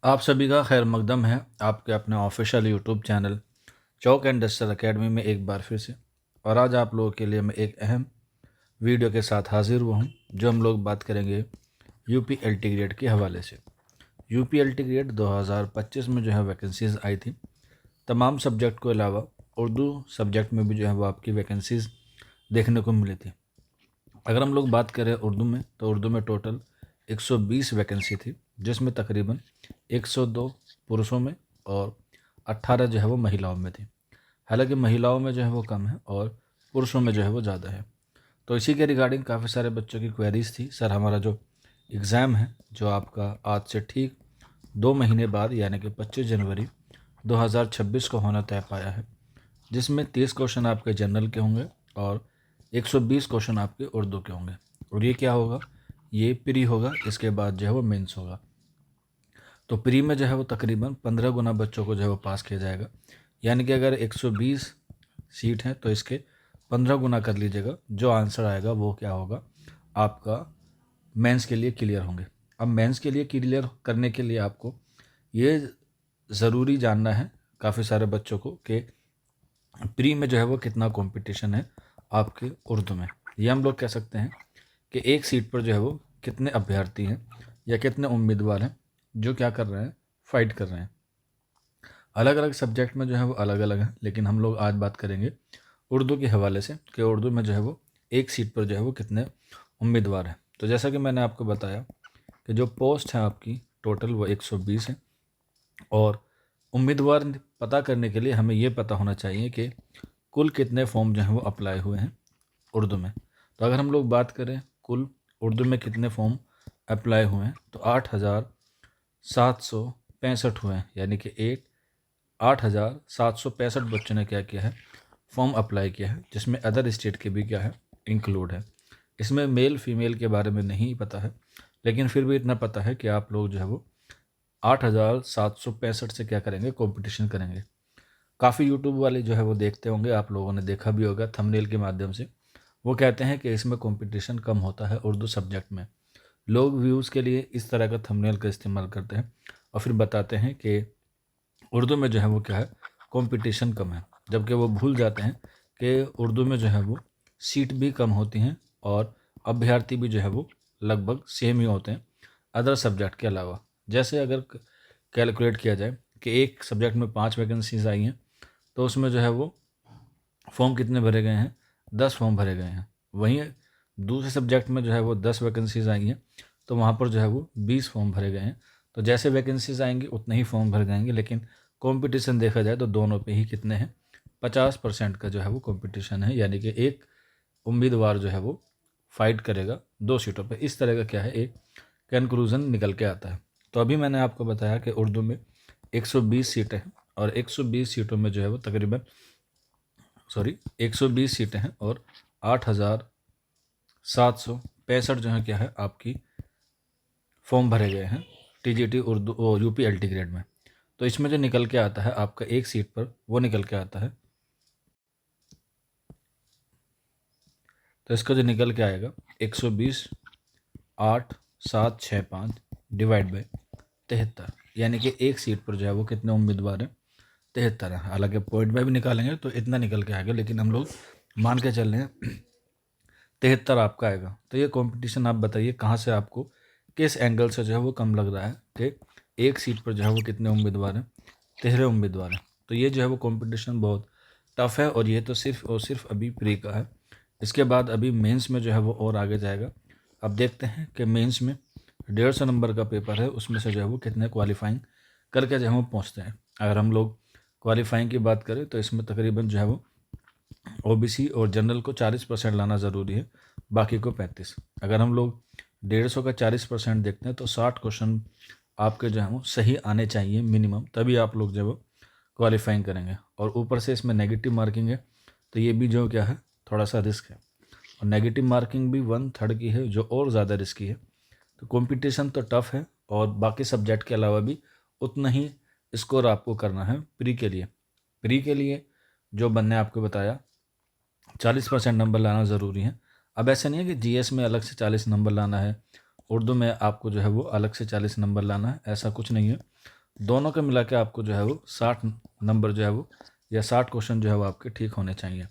आप सभी का खैर मकदम है आपके अपने official YouTube channel chalk and duster academy में एक बार फिर से। और आज आप लोगों के लिए मैं एक अहम वीडियो के साथ हाजिर हुआ हूँ, जो हम लोग बात करेंगे यूपी एलटी ग्रेड के हवाले से। यूपी एलटी ग्रेड 2025 में जो है वैकेंसीज़ आई थी। तमाम सब्जेक्ट को अलावा उर्दू सब्जेक्ट में भी जो है वो आपकी वैकेंसीज़ देखने को मिली थी। अगर हम लोग बात करें उर्दू में, तो उर्दू में टोटल 120 वैकेंसी थी, जिसमें तकरीबन 102 पुरुषों में और 18 जो है वो महिलाओं में थी। हालांकि महिलाओं में जो है वो कम है और पुरुषों में जो है वो ज़्यादा है। तो इसी के रिगार्डिंग काफ़ी सारे बच्चों की क्वेरीज थी। सर, हमारा जो एग्ज़ाम है जो आपका आज से ठीक 2 महीने बाद यानी कि 25 जनवरी 2026 को होना तय पाया है, जिसमें 30 क्वेश्चन आपके जनरल के होंगे और 120 क्वेश्चन आपके उर्दू के होंगे। और ये क्या होगा? ये प्री होगा, इसके बाद जो है वो मेंस होगा। तो प्री में जो है वो तकरीबन 15 गुना बच्चों को जो है वो पास किया जाएगा। यानी कि अगर 120 सीट हैं तो इसके 15 गुना कर लीजिएगा। जो आंसर आएगा वो क्या होगा? आपका मेंस के लिए क्लियर होंगे। अब मेंस के लिए क्लियर करने के लिए आपको ये ज़रूरी जानना है काफ़ी सारे बच्चों को कि प्री में जो है वो कितना कंपटीशन है आपके उर्दू में। ये हम लोग कह सकते हैं कि एक सीट पर जो है वो कितने अभ्यर्थी हैं या कितने उम्मीदवार हैं जो क्या कर रहे हैं, फाइट कर रहे हैं। अलग अलग सब्जेक्ट में जो है वो अलग अलग हैं, लेकिन हम लोग आज बात करेंगे उर्दू के हवाले से कि उर्दू में जो है वो एक सीट पर जो है वो कितने उम्मीदवार हैं। तो जैसा कि मैंने आपको बताया कि जो पोस्ट है आपकी टोटल वो 120 है। और उम्मीदवार पता करने के लिए हमें ये पता होना चाहिए कि कुल कितने फॉर्म जो हैं वो अप्लाई हुए हैं उर्दू में। तो अगर हम लोग बात करें कुल उर्दू में कितने फॉर्म अप्लाई हुए हैं, तो 8,765 हुए हैं। यानी कि 8,765 बच्चों ने क्या किया है, फॉर्म अप्लाई किया है, जिसमें अदर स्टेट के भी क्या है, इंक्लूड है। इसमें मेल फीमेल के बारे में नहीं पता है, लेकिन फिर भी इतना पता है कि आप लोग जो है वो 8,765 से क्या करेंगे, कंपटीशन करेंगे। काफ़ी यूट्यूब वाले जो है वो देखते होंगे, आप लोगों ने देखा भी होगा थंबनेल के माध्यम से। वो कहते हैं कि इसमें कंपटीशन कम होता है उर्दू सब्जेक्ट में। लोग व्यूज़ के लिए इस तरह का थंबनेल का इस्तेमाल करते हैं और फिर बताते हैं कि उर्दू में जो है वो क्या है, कंपटीशन कम है, जबकि वो भूल जाते हैं कि उर्दू में जो है वो सीट भी कम होती हैं और अभ्यर्थी भी जो है वो लगभग सेम ही होते हैं अदर सब्जेक्ट के अलावा। जैसे अगर कैलकुलेट किया जाए कि एक सब्जेक्ट में 5 वैकेंसीज आई हैं, तो उसमें जो है वो फॉर्म कितने भरे गए हैं, 10 फॉर्म भरे गए हैं। वहीं दूसरे सब्जेक्ट में जो है वो 10 वैकेंसीज आई हैं, तो वहाँ पर जो है वो 20 फॉर्म भरे गए हैं। तो जैसे वैकेंसीज आएंगी उतने ही फॉर्म भर जाएंगे, लेकिन कंपटीशन देखा जाए तो दोनों पे ही कितने हैं, 50% का जो है वो कंपटीशन है। यानी कि एक उम्मीदवार जो है वो फाइट करेगा 2 सीटों पे। इस तरह का क्या है, एक कंक्लूज़न निकल के आता है। तो अभी मैंने आपको बताया कि उर्दू में 120 सीटें हैं और 120 सीटों में जो है वो तकरीबन 120 सीटें हैं और 8,765 जो है क्या है आपकी फॉर्म भरे गए हैं TGT Urdu UP LT grade में। तो इसमें जो निकल के आता है आपका एक सीट पर, वो निकल के आता है, तो इसका जो निकल के आएगा 120 8,765 डिवाइड बाई 73। यानी कि एक सीट पर जो है वो कितने उम्मीदवार हैं, 73 है। हालांकि पॉइंट में भी निकालेंगे तो इतना निकल के आएगा, लेकिन हम लोग मान के चल रहे हैं 73 आपका आएगा। तो ये कंपटीशन आप बताइए कहाँ से आपको, किस एंगल से जो है वो कम लग रहा है कि एक सीट पर जो है वो कितने उम्मीदवार हैं, 13 उम्मीदवार हैं। तो ये जो है वो कंपटीशन बहुत टफ है और ये तो सिर्फ और सिर्फ अभी प्री का है। इसके बाद अभी मेंस में जो है वो और आगे जाएगा। अब देखते हैं कि मेंस में 150 नंबर का पेपर है, उसमें से जो है वो कितने क्वालिफाइंग करके जो है वो पहुँचते हैं। अगर हम लोग क्वालिफाइंग की बात करें तो इसमें तकरीबन जो है वो ओबीसी और जनरल को 40% लाना ज़रूरी है, बाकी को 35। अगर हम लोग 150 का 40% देखते हैं तो 60 क्वेश्चन आपके जो है वो सही आने चाहिए मिनिमम, तभी आप लोग जो है वो क्वालिफाइंग करेंगे। और ऊपर से इसमें नेगेटिव मार्किंग है, तो ये भी जो क्या है, थोड़ा सा रिस्क है। और नेगेटिव मार्किंग भी 1/3 की है, जो और ज़्यादा रिस्की है। तो कंपटीशन तो टफ है और बाकी सब्जेक्ट के अलावा भी उतना ही स्कोर आपको करना है प्री के लिए। प्री के लिए जो बनने आपको बताया 40% नंबर लाना ज़रूरी है। अब ऐसा नहीं है कि जीएस में अलग से 40 नंबर लाना है, उर्दू में आपको जो है वो अलग से 40 नंबर लाना है, ऐसा कुछ नहीं है। दोनों के मिला के आपको जो है वो 60 नंबर जो है वो या 60 क्वेश्चन जो है वो आपके ठीक होने चाहिए।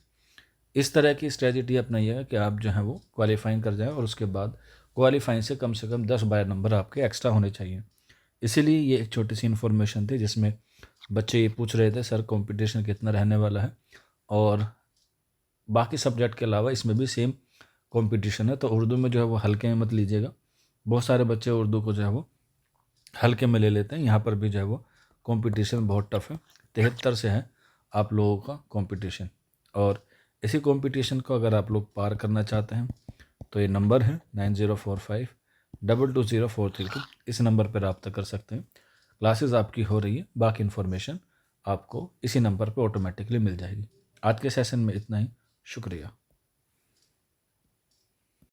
इस तरह की स्ट्रेटजी अपनाइएगा कि आप जो है वो क्वालिफाइंग कर जाएं और उसके बाद क्वालिफाइंग से कम 10-12 नंबर आपके एक्स्ट्रा होने चाहिए। इसीलिए ये एक छोटी सी इन्फॉर्मेशन थी जिसमें बच्चे ये पूछ रहे थे सर कंपटीशन कितना रहने वाला है, और बाकी सब्जेक्ट के अलावा इसमें भी सेम कंपटीशन है। तो उर्दू में जो है वो हल्के में मत लीजिएगा, बहुत सारे बच्चे उर्दू को जो है वो हल्के में ले लेते हैं। यहाँ पर भी जो है वो कंपटीशन बहुत टफ है, 73 से है आप लोगों का कंपटीशन। और इसी कंपटीशन को अगर आप लोग पार करना चाहते हैं तो ये नंबर है 9045220432, इस नंबर पर रब्ता कर सकते हैं। क्लासेस आपकी हो रही है, बाकी इन्फॉर्मेशन आपको इसी नंबर पर ऑटोमेटिकली मिल जाएगी। आज के सेशन में इतना ही, शुक्रिया।